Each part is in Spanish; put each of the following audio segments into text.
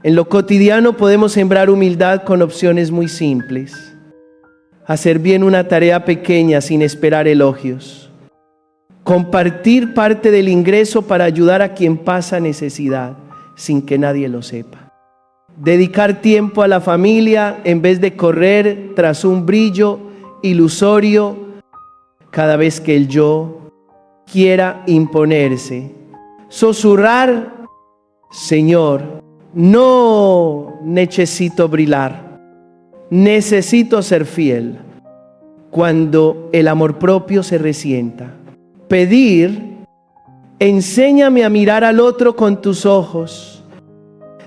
En lo cotidiano podemos sembrar humildad con opciones muy simples. Hacer bien una tarea pequeña sin esperar elogios. Compartir parte del ingreso para ayudar a quien pasa necesidad, sin que nadie lo sepa. Dedicar tiempo a la familia en vez de correr tras un brillo ilusorio cada vez que el yo quiera imponerse. Susurrar: Señor, no necesito brillar, necesito ser fiel, cuando el amor propio se resienta. Pedir: enséñame a mirar al otro con tus ojos.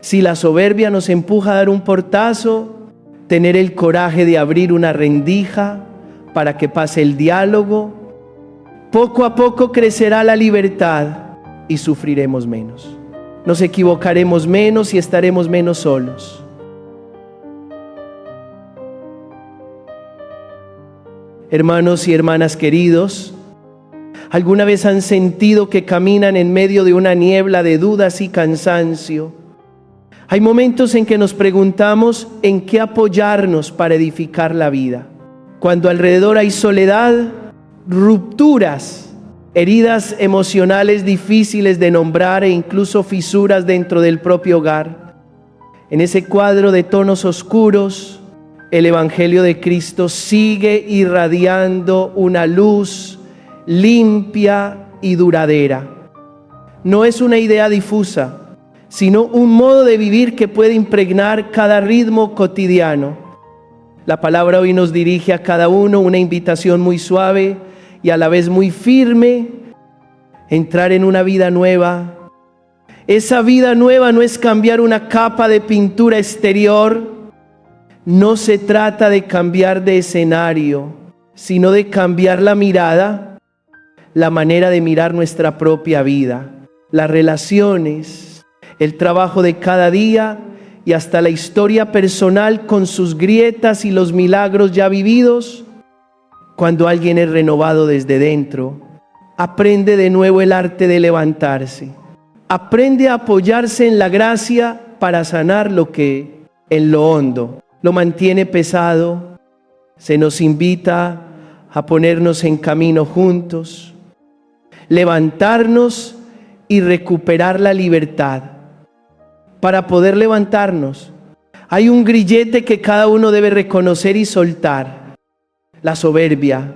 Si la soberbia nos empuja a dar un portazo, tener el coraje de abrir una rendija para que pase el diálogo. Poco a poco crecerá la libertad y sufriremos menos. Nos equivocaremos menos y estaremos menos solos. Hermanos y hermanas queridos, ¿alguna vez han sentido que caminan en medio de una niebla de dudas y cansancio? Hay momentos en que nos preguntamos en qué apoyarnos para edificar la vida. Cuando alrededor hay soledad, rupturas, heridas emocionales difíciles de nombrar e incluso fisuras dentro del propio hogar. En ese cuadro de tonos oscuros, el Evangelio de Cristo sigue irradiando una luz limpia y duradera. No es una idea difusa, sino un modo de vivir que puede impregnar cada ritmo cotidiano. La palabra hoy nos dirige a cada uno una invitación muy suave y a la vez muy firme: entrar en una vida nueva. Esa vida nueva no es cambiar una capa de pintura exterior, no se trata de cambiar de escenario, sino de cambiar la mirada, la manera de mirar nuestra propia vida, las relaciones, el trabajo de cada día y hasta la historia personal con sus grietas y los milagros ya vividos. Cuando alguien es renovado desde dentro, aprende de nuevo el arte de levantarse. Aprende a apoyarse en la gracia para sanar lo que en lo hondo lo mantiene pesado. Se nos invita a ponernos en camino juntos, levantarnos y recuperar la libertad. Para poder levantarnos, hay un grillete que cada uno debe reconocer y soltar: la soberbia.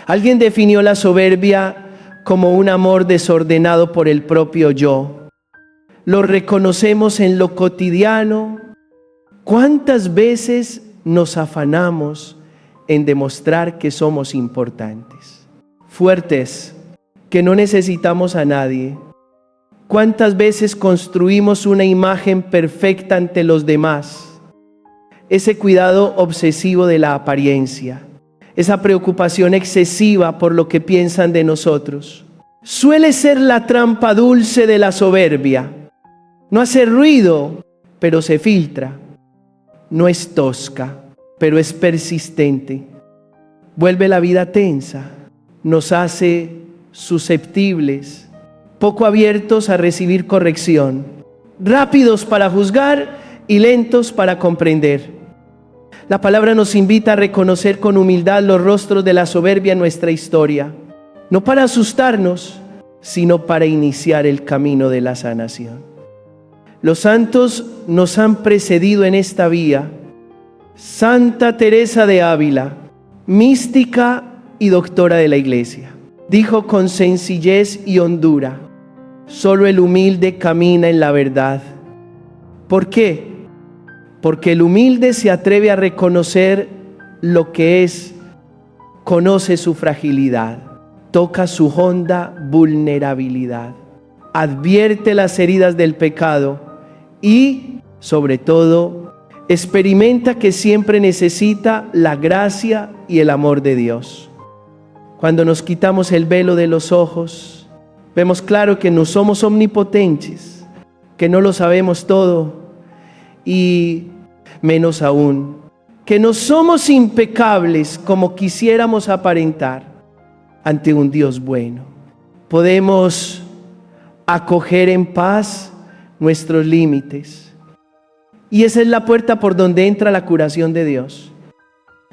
Alguien definió la soberbia como un amor desordenado por el propio yo. Lo reconocemos en lo cotidiano. ¿Cuántas veces nos afanamos en demostrar que somos importantes, fuertes, que no necesitamos a nadie? ¿Cuántas veces construimos una imagen perfecta ante los demás? Ese cuidado obsesivo de la apariencia, esa preocupación excesiva por lo que piensan de nosotros, suele ser la trampa dulce de la soberbia. No hace ruido, pero se filtra. No es tosca, pero es persistente. Vuelve la vida tensa, nos hace susceptibles, poco abiertos a recibir corrección, rápidos para juzgar y lentos para comprender. La palabra nos invita a reconocer con humildad los rostros de la soberbia en nuestra historia, no para asustarnos, sino para iniciar el camino de la sanación. Los santos nos han precedido en esta vía. Santa Teresa de Ávila, mística y doctora de la Iglesia, dijo con sencillez y hondura: solo el humilde camina en la verdad. ¿Por qué? Porque el humilde se atreve a reconocer lo que es, conoce su fragilidad, toca su honda vulnerabilidad, advierte las heridas del pecado y, sobre todo, experimenta que siempre necesita la gracia y el amor de Dios. Cuando nos quitamos el velo de los ojos, vemos claro que no somos omnipotentes, que no lo sabemos todo y menos aún, que no somos impecables como quisiéramos aparentar ante un Dios bueno. Podemos acoger en paz nuestros límites, Y esa es la puerta por donde entra la curación de Dios.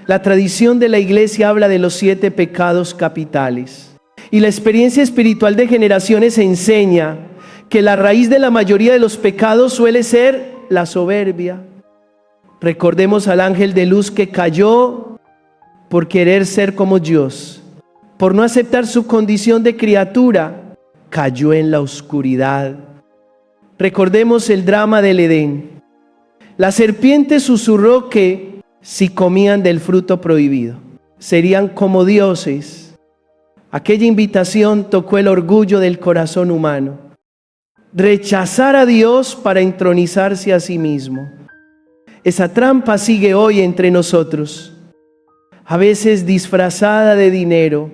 La tradición de la iglesia habla de los 7 pecados capitales. Y la experiencia espiritual de generaciones enseña que la raíz de la mayoría de los pecados suele ser la soberbia. Recordemos al ángel de luz que cayó por querer ser como Dios. Por no aceptar su condición de criatura, cayó en la oscuridad. Recordemos el drama del Edén. La serpiente susurró que si comían del fruto prohibido, serían como dioses. Aquella invitación tocó el orgullo del corazón humano. Rechazar a Dios para entronizarse a sí mismo. Esa trampa sigue hoy entre nosotros, a veces disfrazada de dinero,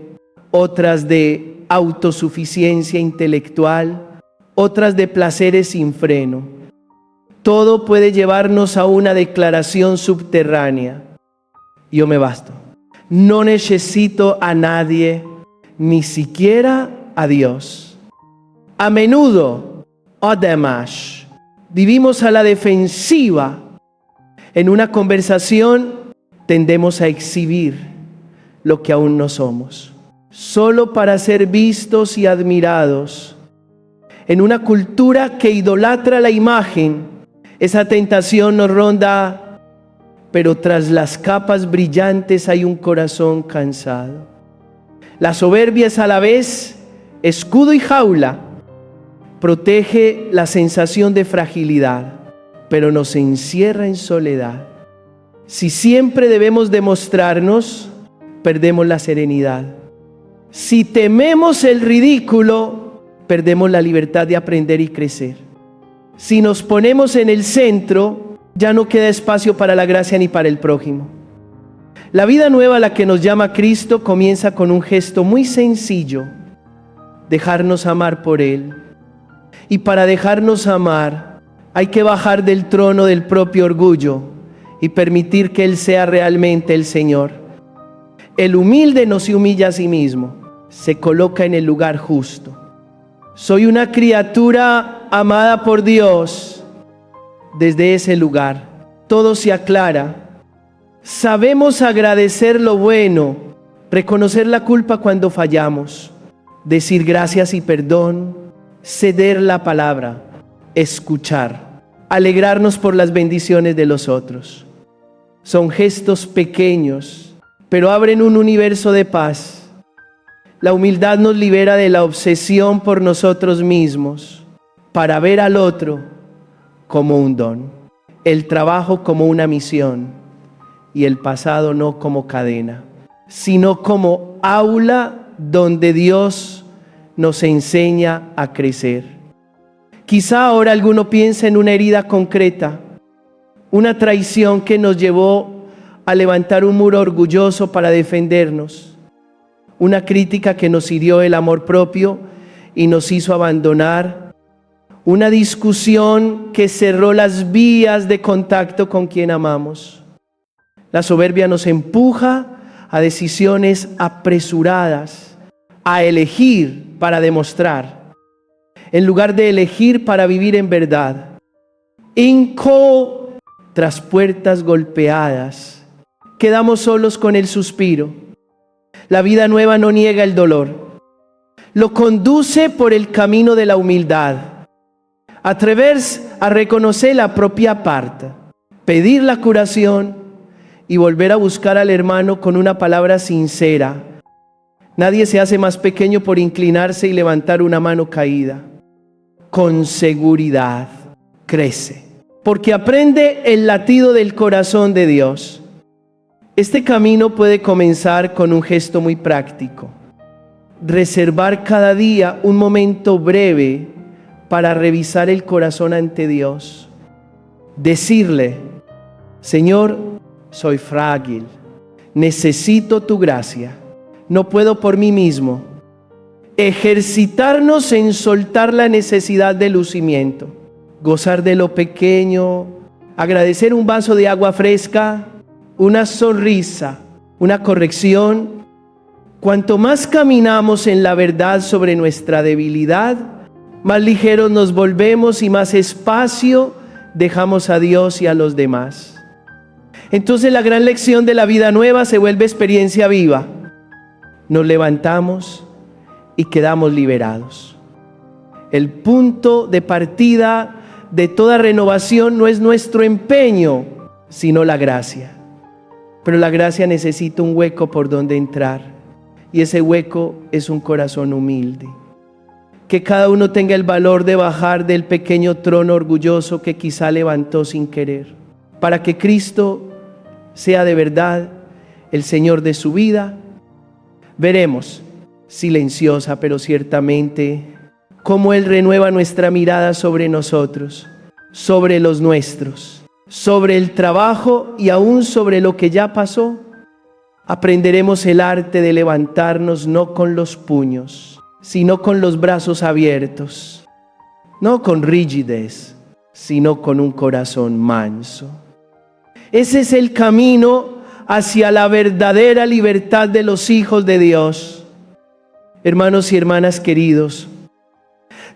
otras de autosuficiencia intelectual, otras de placeres sin freno. Todo puede llevarnos a una declaración subterránea. Yo me basto. No necesito a nadie, ni siquiera a Dios. A menudo, además, vivimos a la defensiva. En una conversación tendemos a exhibir lo que aún no somos, solo para ser vistos y admirados. En una cultura que idolatra la imagen, esa tentación nos ronda, pero tras las capas brillantes hay un corazón cansado. La soberbia es a la vez escudo y jaula. Protege la sensación de fragilidad, pero nos encierra en soledad. Si siempre debemos demostrarnos, perdemos la serenidad. Si tememos el ridículo, perdemos la libertad de aprender y crecer. Si nos ponemos en el centro, ya no queda espacio para la gracia ni para el prójimo. La vida nueva a la que nos llama Cristo comienza con un gesto muy sencillo: dejarnos amar por Él. Y para dejarnos amar, hay que bajar del trono del propio orgullo y permitir que Él sea realmente el Señor. El humilde no se humilla a sí mismo, se coloca en el lugar justo. Soy una criatura amada por Dios. Desde ese lugar todo se aclara. Sabemos agradecer lo bueno, reconocer la culpa cuando fallamos, decir gracias y perdón, ceder la palabra, escuchar, alegrarnos por las bendiciones de los otros. Son gestos pequeños, pero abren un universo de paz. La humildad nos libera de la obsesión por nosotros mismos, para ver al otro como un don, el trabajo como una misión y el pasado no como cadena, sino como aula donde Dios nos enseña a crecer. Quizá ahora alguno piensa en una herida concreta, una traición que nos llevó a levantar un muro orgulloso para defendernos, una crítica que nos hirió el amor propio y nos hizo abandonar, una discusión que cerró las vías de contacto con quien amamos. La soberbia nos empuja a decisiones apresuradas, a elegir para demostrar, en lugar de elegir para vivir en verdad. Tras puertas golpeadas, quedamos solos con el suspiro. La vida nueva no niega el dolor, lo conduce por el camino de la humildad. Atreverse a reconocer la propia parte, pedir la curación y volver a buscar al hermano con una palabra sincera. Nadie se hace más pequeño por inclinarse y levantar una mano caída. Con seguridad crece, porque aprende el latido del corazón de Dios. Este camino puede comenzar con un gesto muy práctico: reservar cada día un momento breve para revisar el corazón ante Dios. Decirle: Señor, soy frágil, necesito tu gracia, no puedo por mí mismo. Ejercitarnos en soltar la necesidad de lucimiento, gozar de lo pequeño, agradecer un vaso de agua fresca, una sonrisa, una corrección. Cuanto más caminamos en la verdad sobre nuestra debilidad, más ligeros nos volvemos y más espacio dejamos a Dios y a los demás. Entonces la gran lección de la vida nueva se vuelve experiencia viva. Nos levantamos y quedamos liberados. El punto de partida de toda renovación no es nuestro empeño, sino la gracia. Pero la gracia necesita un hueco por donde entrar, y ese hueco es un corazón humilde. Que cada uno tenga el valor de bajar del pequeño trono orgulloso que quizá levantó sin querer, para que Cristo sea de verdad el Señor de su vida. Veremos, silenciosa pero ciertamente, cómo Él renueva nuestra mirada sobre nosotros, sobre los nuestros, sobre el trabajo y aún sobre lo que ya pasó. Aprenderemos el arte de levantarnos no con los puños, sino con los brazos abiertos, no con rigidez, sino con un corazón manso. Ese es el camino hacia la verdadera libertad de los hijos de Dios. Hermanos y hermanas queridos,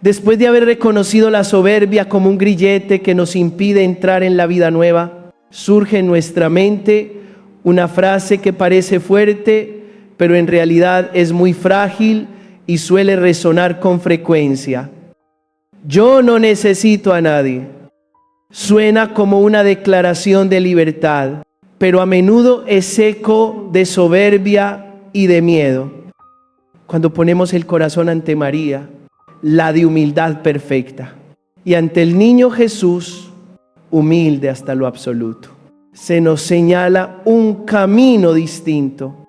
después de haber reconocido la soberbia como un grillete que nos impide entrar en la vida nueva, surge en nuestra mente una frase que parece fuerte, pero en realidad es muy frágil y suele resonar con frecuencia. Yo no necesito a nadie. Suena como una declaración de libertad, pero a menudo es eco de soberbia y de miedo. Cuando ponemos el corazón ante María, la de humildad perfecta, y ante el niño Jesús, humilde hasta lo absoluto, se nos señala un camino distinto,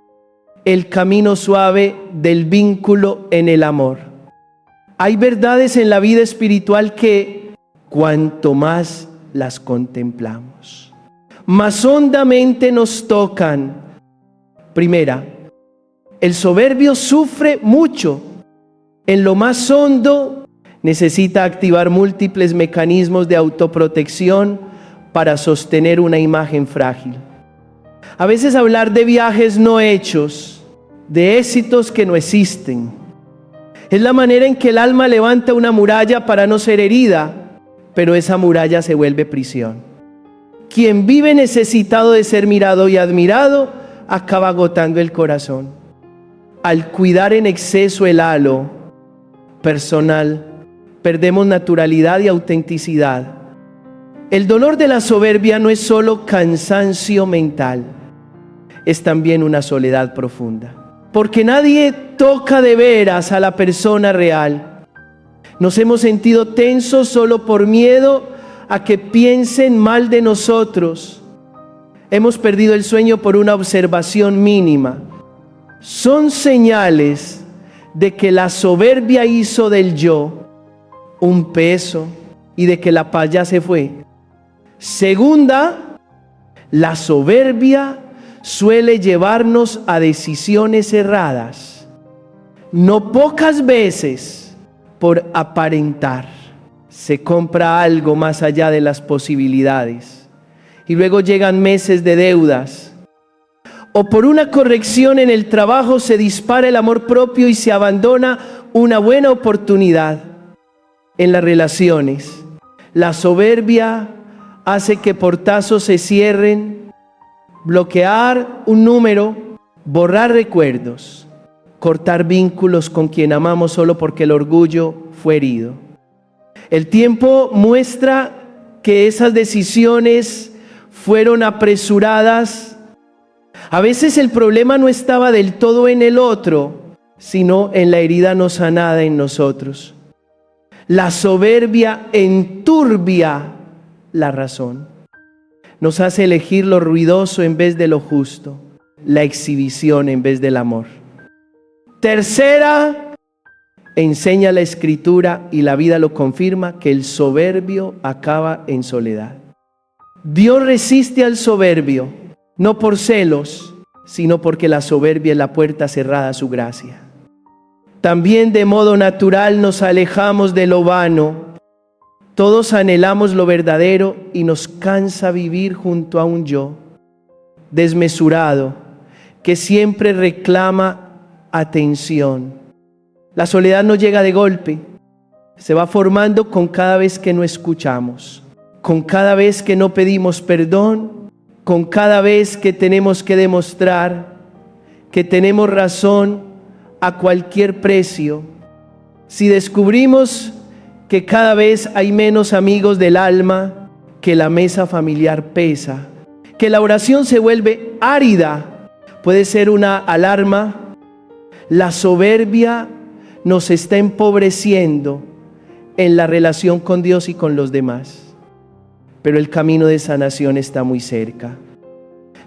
el camino suave del vínculo en el amor. Hay verdades en la vida espiritual que, cuanto más las contemplamos, más hondamente nos tocan. Primera, el soberbio sufre mucho. En lo más hondo necesita activar múltiples mecanismos de autoprotección para sostener una imagen frágil. A veces hablar de viajes no hechos, de éxitos que no existen, es la manera en que el alma levanta una muralla para no ser herida, pero esa muralla se vuelve prisión. Quien vive necesitado de ser mirado y admirado, acaba agotando el corazón. Al cuidar en exceso el halo personal, perdemos naturalidad y autenticidad. El dolor de la soberbia no es solo cansancio mental, es también una soledad profunda. Porque nadie toca de veras a la persona real. Nos hemos sentido tensos solo por miedo a que piensen mal de nosotros. Hemos perdido el sueño por una observación mínima. Son señales de que la soberbia hizo del yo un peso y de que la paz ya se fue. Segunda, la soberbia suele llevarnos a decisiones erradas. No pocas veces, por aparentar, se compra algo más allá de las posibilidades y luego llegan meses de deudas. O por una corrección en el trabajo se dispara el amor propio y se abandona una buena oportunidad. En las relaciones, la soberbia hace que portazos se cierren, bloquear un número, borrar recuerdos, cortar vínculos con quien amamos solo porque el orgullo fue herido. El tiempo muestra que esas decisiones fueron apresuradas. A veces el problema no estaba del todo en el otro, sino en la herida no sanada en nosotros. La soberbia enturbia la razón. Nos hace elegir lo ruidoso en vez de lo justo, la exhibición en vez del amor. Tercera, enseña la Escritura y la vida lo confirma, que el soberbio acaba en soledad. Dios resiste al soberbio, no por celos, sino porque la soberbia es la puerta cerrada a su gracia. También de modo natural nos alejamos de lo vano. Todos anhelamos lo verdadero y nos cansa vivir junto a un yo desmesurado que siempre reclama atención. La soledad no llega de golpe, se va formando con cada vez que no escuchamos. con cada vez que no pedimos perdón, con cada vez que tenemos que demostrar que tenemos razón a cualquier precio. Si descubrimos que cada vez hay menos amigos del alma, que la mesa familiar pesa, que la oración se vuelve árida, puede ser una alarma. La soberbia nos está empobreciendo en la relación con Dios y con los demás. Pero el camino de sanación está muy cerca.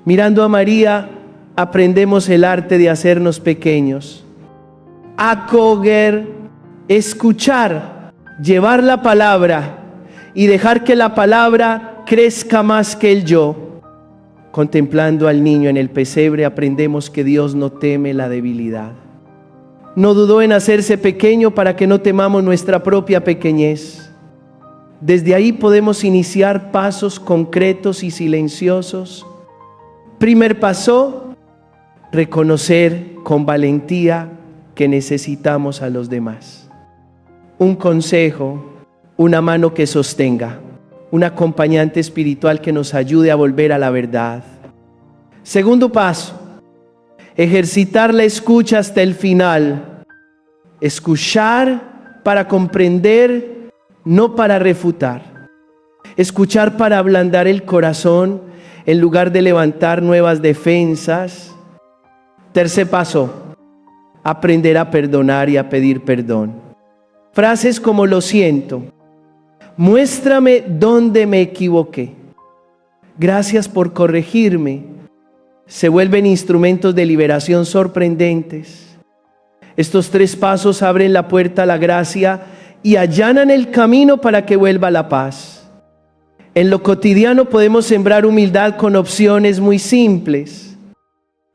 Mirando a María, aprendemos el arte de hacernos pequeños. Acoger, escuchar, llevar la palabra y dejar que la palabra crezca más que el yo. Contemplando al niño en el pesebre, aprendemos que Dios no teme la debilidad. No dudó en hacerse pequeño para que no temamos nuestra propia pequeñez. Desde ahí podemos iniciar pasos concretos y silenciosos. Primer paso, reconocer con valentía que necesitamos a los demás. Un consejo, una mano que sostenga, un acompañante espiritual que nos ayude a volver a la verdad. Segundo paso, ejercitar la escucha hasta el final. Escuchar para comprender, no para refutar. Escuchar para ablandar el corazón en lugar de levantar nuevas defensas. Tercer paso, aprender a perdonar y a pedir perdón. Frases como lo siento, muéstrame dónde me equivoqué, gracias por corregirme, se vuelven instrumentos de liberación sorprendentes. Estos tres pasos abren la puerta a la gracia y allanan el camino para que vuelva la paz. En lo cotidiano podemos sembrar humildad con opciones muy simples.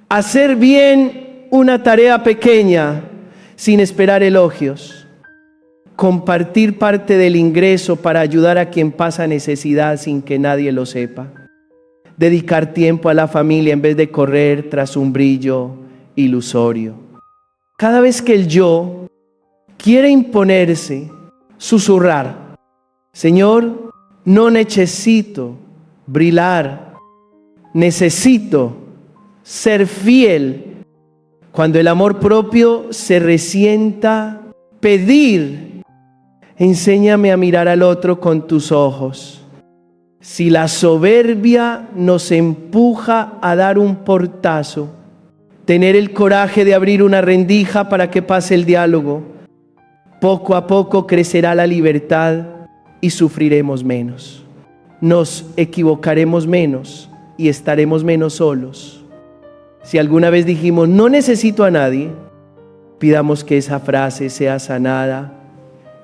Hacer bien una tarea pequeña sin esperar elogios. Compartir parte del ingreso para ayudar a quien pasa necesidad sin que nadie lo sepa. Dedicar tiempo a la familia en vez de correr tras un brillo ilusorio. Cada vez que el yo quiere imponerse, susurrar: Señor, no necesito brillar, necesito ser fiel. Cuando el amor propio se resienta, pedir: enséñame a mirar al otro con tus ojos. Si la soberbia nos empuja a dar un portazo, tener el coraje de abrir una rendija para que pase el diálogo. Poco a poco crecerá la libertad y sufriremos menos. Nos equivocaremos menos y estaremos menos solos. Si alguna vez dijimos no necesito a nadie, pidamos que esa frase sea sanada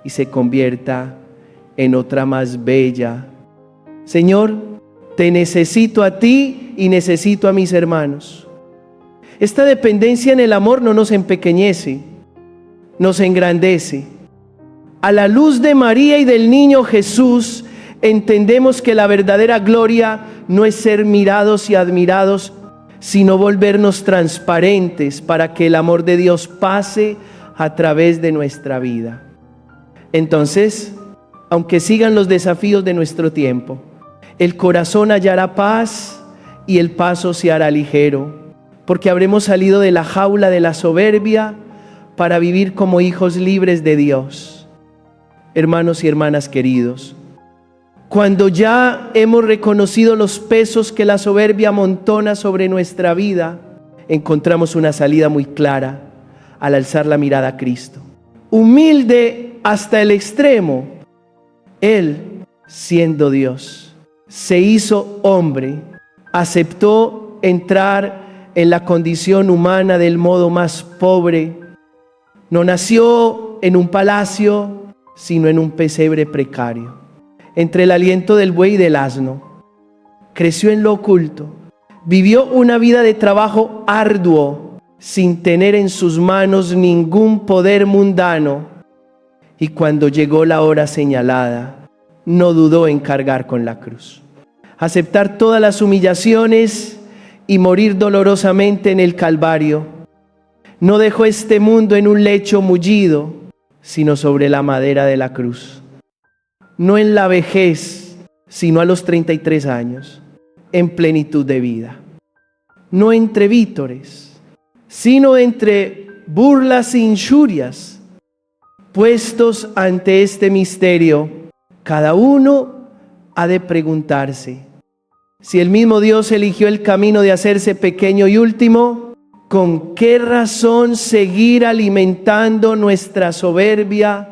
y se convierta en otra más bella. Señor, te necesito a ti y necesito a mis hermanos. Esta dependencia en el amor no nos empequeñece, nos engrandece. A la luz de María y del niño Jesús, entendemos que la verdadera gloria no es ser mirados y admirados, sino volvernos transparentes para que el amor de Dios pase a través de nuestra vida. Entonces, aunque sigan los desafíos de nuestro tiempo, el corazón hallará paz y el paso se hará ligero, porque habremos salido de la jaula de la soberbia para vivir como hijos libres de Dios. Hermanos y hermanas queridos, cuando ya hemos reconocido los pesos que la soberbia amontona sobre nuestra vida, encontramos una salida muy clara al alzar la mirada a Cristo. Humilde hasta el extremo, Él, siendo Dios, se hizo hombre, aceptó entrar en la condición humana del modo más pobre. No nació en un palacio, sino en un pesebre precario, entre el aliento del buey y del asno. Creció en lo oculto, vivió una vida de trabajo arduo, sin tener en sus manos ningún poder mundano. Y cuando llegó la hora señalada, no dudó en cargar con la cruz, aceptar todas las humillaciones y morir dolorosamente en el Calvario. No dejó este mundo en un lecho mullido, sino sobre la madera de la cruz. No en la vejez, sino a los 33 años, en plenitud de vida. No entre vítores, sino entre burlas e injurias. Puestos ante este misterio, cada uno ha de preguntarse: si el mismo Dios eligió el camino de hacerse pequeño y último, ¿con qué razón seguir alimentando nuestra soberbia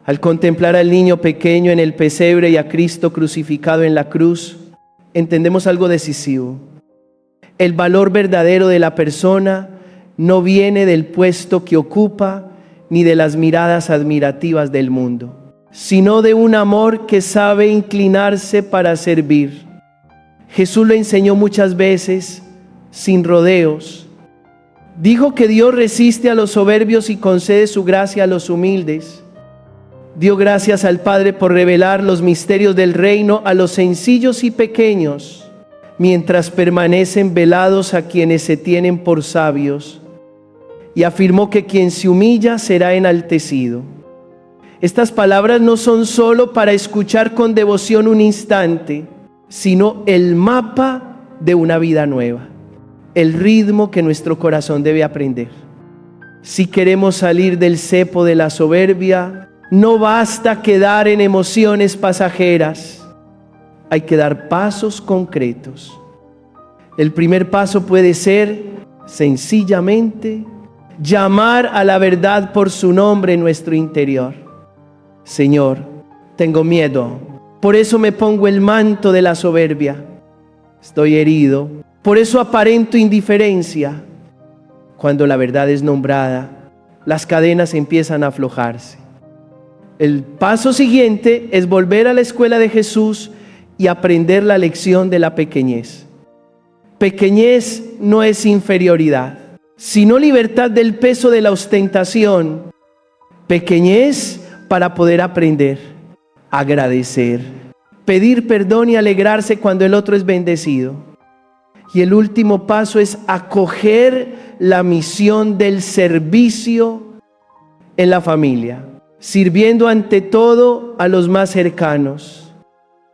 al contemplar al niño pequeño en el pesebre y a Cristo crucificado en la cruz? Entendemos algo decisivo. El valor verdadero de la persona no viene del puesto que ocupa ni de las miradas admirativas del mundo, sino de un amor que sabe inclinarse para servir. Jesús lo enseñó muchas veces, sin rodeos. Dijo que Dios resiste a los soberbios y concede su gracia a los humildes. Dio gracias al Padre por revelar los misterios del reino a los sencillos y pequeños, mientras permanecen velados a quienes se tienen por sabios. Y afirmó que quien se humilla será enaltecido. Estas palabras no son solo para escuchar con devoción un instante, sino el mapa de una vida nueva, el ritmo que nuestro corazón debe aprender. Si queremos salir del cepo de la soberbia, no basta quedar en emociones pasajeras, hay que dar pasos concretos. El primer paso puede ser, sencillamente, llamar a la verdad por su nombre en nuestro interior. Señor, tengo miedo, por eso me pongo el manto de la soberbia. Estoy herido, por eso aparento indiferencia. Cuando la verdad es nombrada, las cadenas empiezan a aflojarse. El paso siguiente es volver a la escuela de Jesús y aprender la lección de la pequeñez. Pequeñez no es inferioridad, sino libertad del peso de la ostentación. Pequeñez para poder aprender, agradecer, pedir perdón y alegrarse cuando el otro es bendecido. Y el último paso es acoger la misión del servicio en la familia, sirviendo ante todo a los más cercanos.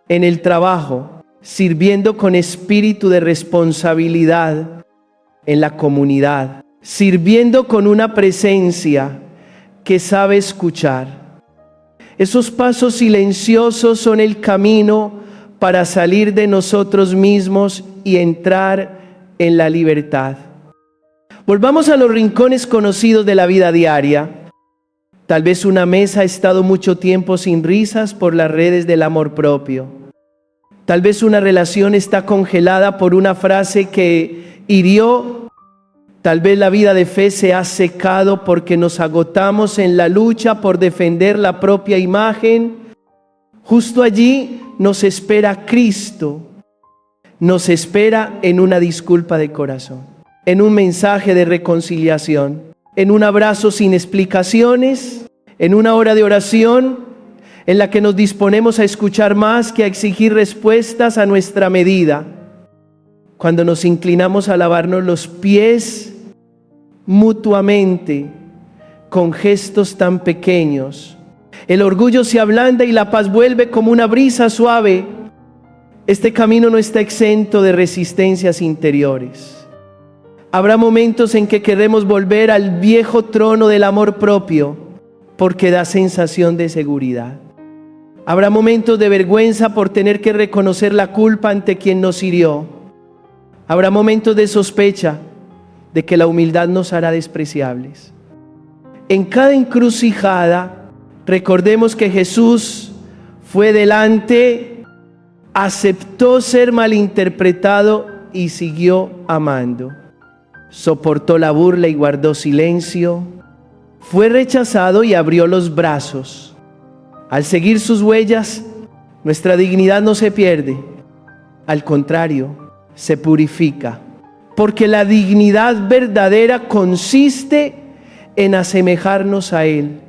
En el trabajo, sirviendo con espíritu de responsabilidad. En la comunidad, sirviendo con una presencia que sabe escuchar. Esos pasos silenciosos son el camino para salir de nosotros mismos y entrar en la libertad. Volvamos a los rincones conocidos de la vida diaria. Tal vez una mesa ha estado mucho tiempo sin risas por las redes del amor propio. Tal vez una relación está congelada por una frase que hirió. Tal vez la vida de fe se ha secado porque nos agotamos en la lucha por defender la propia imagen. Justo allí nos espera Cristo. Nos espera en una disculpa de corazón, en un mensaje de reconciliación, en un abrazo sin explicaciones, en una hora de oración en la que nos disponemos a escuchar más que a exigir respuestas a nuestra medida. Cuando nos inclinamos a lavarnos los pies mutuamente con gestos tan pequeños, el orgullo se ablanda y la paz vuelve como una brisa suave. Este camino no está exento de resistencias interiores. Habrá momentos en que queremos volver al viejo trono del amor propio porque da sensación de seguridad. Habrá momentos de vergüenza por tener que reconocer la culpa ante quien nos hirió. Habrá momentos de sospecha de que la humildad nos hará despreciables. En cada encrucijada, recordemos que Jesús fue delante, aceptó ser malinterpretado y siguió amando. Soportó la burla y guardó silencio. Fue rechazado y abrió los brazos. Al seguir sus huellas, nuestra dignidad no se pierde. Al contrario, se purifica. Porque la dignidad verdadera consiste en asemejarnos a Él.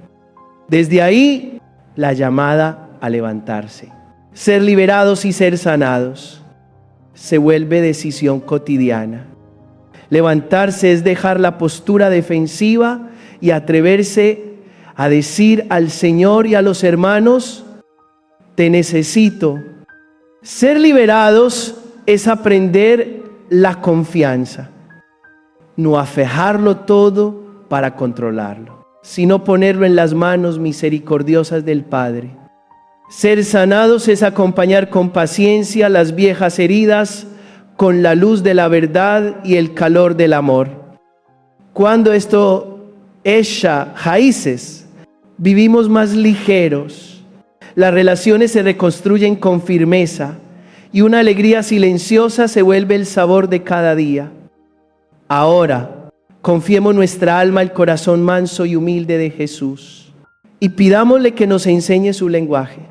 Desde ahí, la llamada a levantarse. Ser liberados y ser sanados se vuelve decisión cotidiana. Levantarse es dejar la postura defensiva y atreverse a decir al Señor y a los hermanos: te necesito, Ser liberados es aprender la confianza, no afejarlo todo para controlarlo, sino ponerlo en las manos misericordiosas del Padre. Ser sanados es acompañar con paciencia las viejas heridas con la luz de la verdad y el calor del amor. Cuando esto echa raíces, vivimos más ligeros, las relaciones se reconstruyen con firmeza y una alegría silenciosa se vuelve el sabor de cada día. Ahora, confiemos nuestra alma al corazón manso y humilde de Jesús y pidámosle que nos enseñe su lenguaje.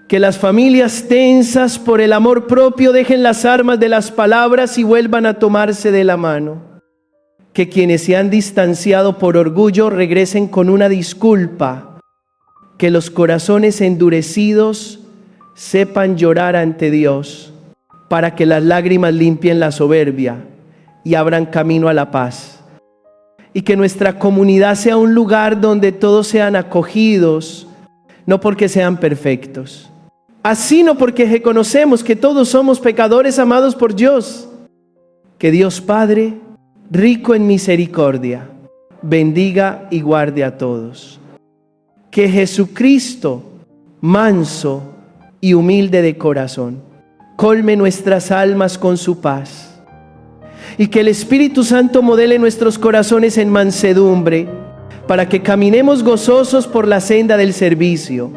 Que las familias tensas por el amor propio dejen las armas de las palabras y vuelvan a tomarse de la mano. Que quienes se han distanciado por orgullo regresen con una disculpa. Que los corazones endurecidos sepan llorar ante Dios para que las lágrimas limpien la soberbia y abran camino a la paz. Y que nuestra comunidad sea un lugar donde todos sean acogidos, no porque sean perfectos, así no porque reconocemos que todos somos pecadores amados por Dios. Que Dios Padre, rico en misericordia, bendiga y guarde a todos. Que Jesucristo, manso y humilde de corazón, colme nuestras almas con su paz. Y que el Espíritu Santo modele nuestros corazones en mansedumbre, para que caminemos gozosos por la senda del servicio,